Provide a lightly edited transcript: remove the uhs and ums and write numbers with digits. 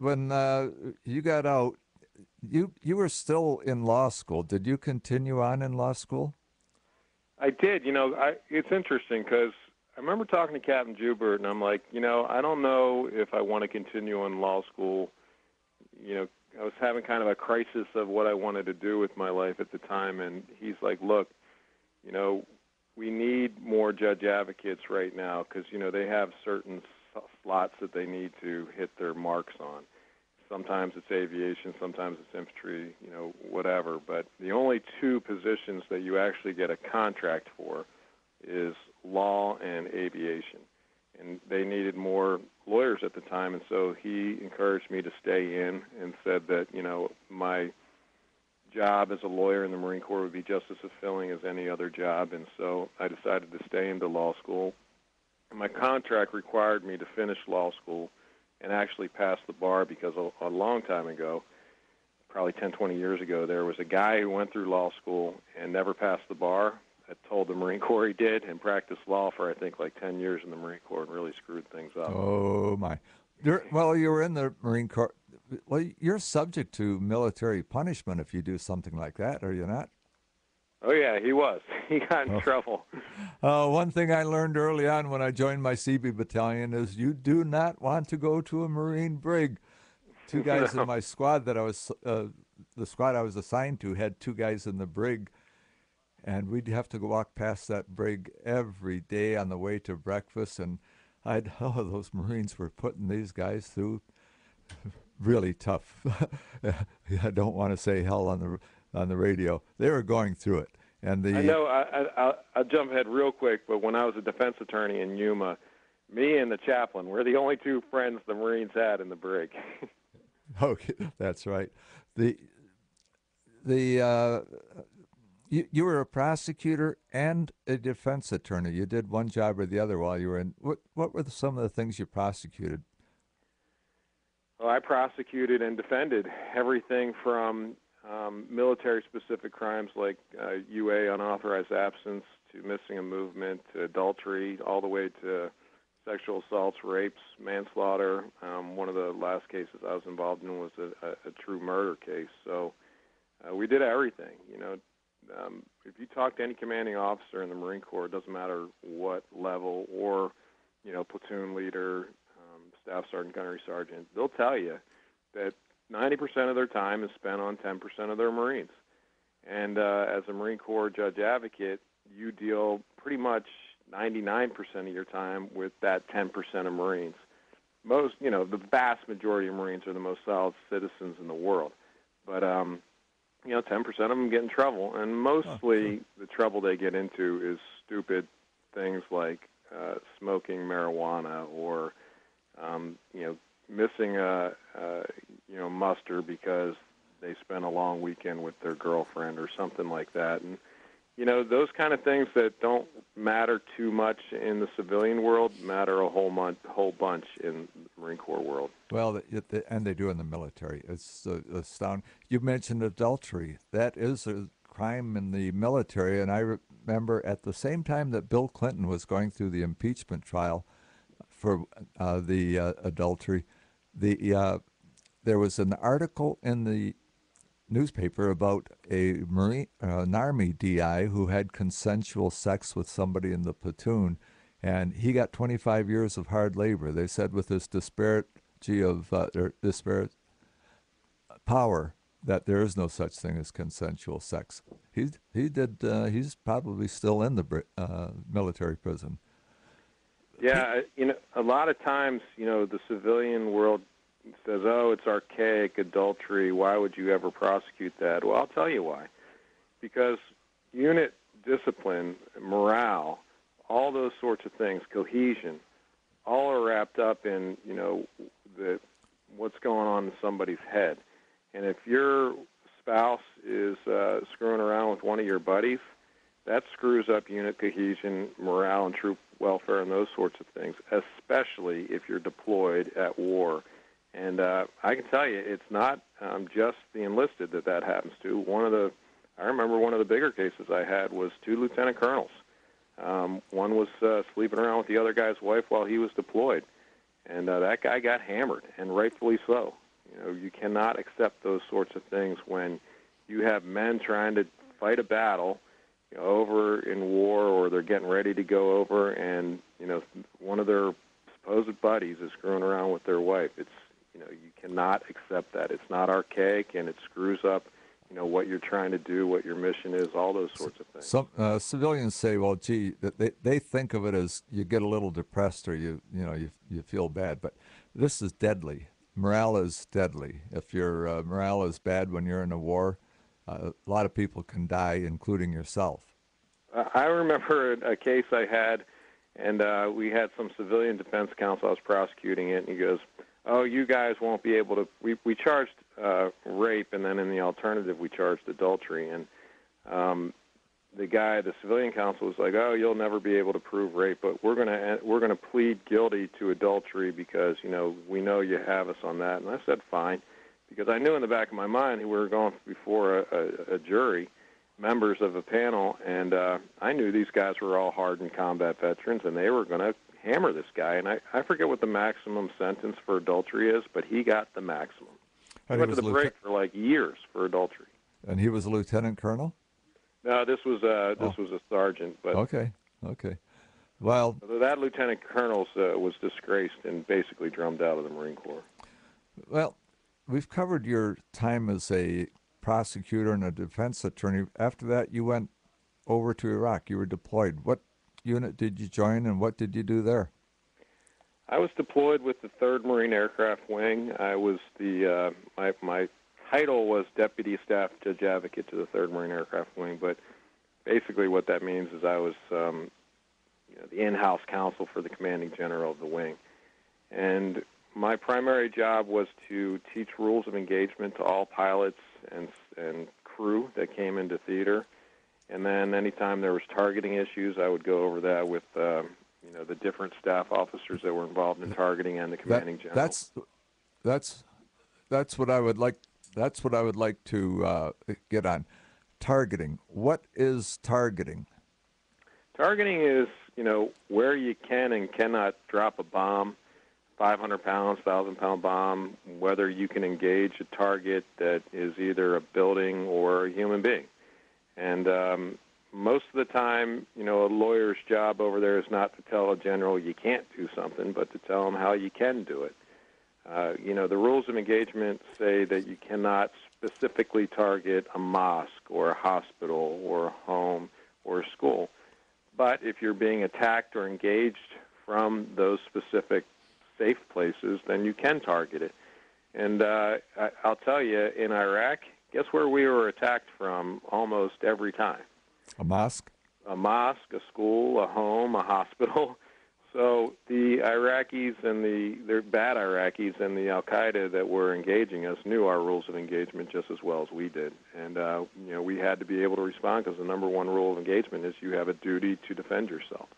when you got out, you were still in law school. Did you continue on in law school? I did. It's interesting because I remember talking to Captain Joubert, and I'm like, I don't know if I want to continue in law school. I was having kind of a crisis of what I wanted to do with my life at the time, and he's like, look, we need more judge advocates right now because, they have certain slots that they need to hit their marks on. Sometimes it's aviation, sometimes it's infantry, whatever. But the only two positions that you actually get a contract for is law and aviation. And they needed more lawyers at the time, and so he encouraged me to stay in and said that, my job as a lawyer in the Marine Corps would be just as fulfilling as any other job. And so I decided to stay into law school. And my contract required me to finish law school and actually pass the bar because a long time ago, probably 10, 20 years ago, there was a guy who went through law school and never passed the bar. I told the Marine Corps he did and practiced law for, I think, like 10 years in the Marine Corps and really screwed things up. Oh, my. You were in the Marine Corps. Well, you're subject to military punishment if you do something like that, are you not? Oh, yeah, he was. He got in trouble. One thing I learned early on when I joined my CB battalion is you do not want to go to a Marine brig. Two guys in my squad that the squad I was assigned to had two guys in the brig, and we'd have to walk past that brig every day on the way to breakfast, and those Marines were putting these guys through really tough. I don't want to say hell on the radio. They were going through it. And I know. I'll jump ahead real quick, but when I was a defense attorney in Yuma, me and the chaplain were the only two friends the Marines had in the brig. Okay, that's right. You were a prosecutor and a defense attorney. You did one job or the other while you were in. What were some of the things you prosecuted? Well, I prosecuted and defended everything from military-specific crimes like UA, unauthorized absence, to missing a movement, to adultery, all the way to sexual assaults, rapes, manslaughter. One of the last cases I was involved in was a true murder case. So we did everything. If you talk to any commanding officer in the Marine Corps, it doesn't matter what level, or platoon leader, staff sergeant, gunnery sergeant, they'll tell you that 90% of their time is spent on 10% of their Marines. And as a Marine Corps judge advocate, you deal pretty much 99% of your time with that 10% of Marines. Most, the vast majority of Marines are the most solid citizens in the world. But, 10% of them get in trouble. And mostly the trouble they get into is stupid things like smoking marijuana or, missing a muster because they spent a long weekend with their girlfriend or something like that. And, those kind of things that don't matter too much in the civilian world matter a whole bunch in the Marine Corps world. Well, and they do in the military. It's astounding. You mentioned adultery. That is a crime in the military, and I remember at the same time that Bill Clinton was going through the impeachment trial for the adultery, there was an article in the newspaper about an Army DI who had consensual sex with somebody in the platoon, and he got 25 years of hard labor. They said with this disparate power that there is no such thing as consensual sex. He's probably still in the military prison. Yeah, a lot of times, the civilian world says, oh, it's archaic, adultery, why would you ever prosecute that? Well, I'll tell you why. Because unit discipline, morale, all those sorts of things, cohesion, all are wrapped up in, what's going on in somebody's head. And if your spouse is screwing around with one of your buddies, that screws up unit cohesion, morale, and troop welfare and those sorts of things, especially if you're deployed at war. And I can tell you, it's not just the enlisted that happens to. I remember one of the bigger cases I had was 2 lieutenant colonels. One was sleeping around with the other guy's wife while he was deployed, and that guy got hammered, and rightfully so. You cannot accept those sorts of things when you have men trying to fight a battle over in war, or they're getting ready to go over, and one of their supposed buddies is screwing around with their wife. You cannot accept that. It's not archaic, and it screws up what you're trying to do, what your mission is, all those sorts of things. Some civilians say, well, gee, they think of it as you get a little depressed, or you feel bad, but this is deadly. Morale is deadly. If your morale is bad when you're in a war, a lot of people can die, including yourself. I remember a case I had, and we had some civilian defense counsel. I was prosecuting it, and he goes, "Oh, you guys won't be able to." We charged rape, and then in the alternative, we charged adultery. And the civilian counsel, was like, "Oh, you'll never be able to prove rape, but we're gonna plead guilty to adultery because we know you have us on that." And I said, "Fine," because I knew in the back of my mind we were going before a jury, members of a panel, and I knew these guys were all hardened combat veterans, and they were going to hammer this guy. And I forget what the maximum sentence for adultery is, but he got the maximum. He went to the break for like years for adultery. And he was a lieutenant colonel? No, this was a sergeant. But Okay. Well, that lieutenant colonel was disgraced and basically drummed out of the Marine Corps. Well, we've covered your time as a prosecutor and a defense attorney. After that, you went over to Iraq. You were deployed. What unit did you join, and what did you do there? I was deployed with the 3rd Marine Aircraft Wing. I was my title was Deputy Staff Judge Advocate to the 3rd Marine Aircraft Wing, but basically what that means is I was the in-house counsel for the commanding general of the wing. And my primary job was to teach rules of engagement to all pilots and crew that came into theater. And then anytime there was targeting issues, I would go over that with the different staff officers that were involved in targeting and the commanding general. That's what I would like. That's what I would like to get on. Targeting. What is targeting? Targeting is where you can and cannot drop a bomb, 500-pound, 1,000-pound bomb, whether you can engage a target that is either a building or a human being. And most of the time, a lawyer's job over there is not to tell a general you can't do something, but to tell him how you can do it. The rules of engagement say that you cannot specifically target a mosque or a hospital or a home or a school. But if you're being attacked or engaged from those specific safe places, then you can target it. And I'll tell you, in Iraq, guess where we were attacked from almost every time? A mosque? A mosque, a school, a home, a hospital. So the Iraqis and the bad Iraqis and the Al-Qaeda that were engaging us knew our rules of engagement just as well as we did. And, we had to be able to respond because the number one rule of engagement is you have a duty to defend yourself.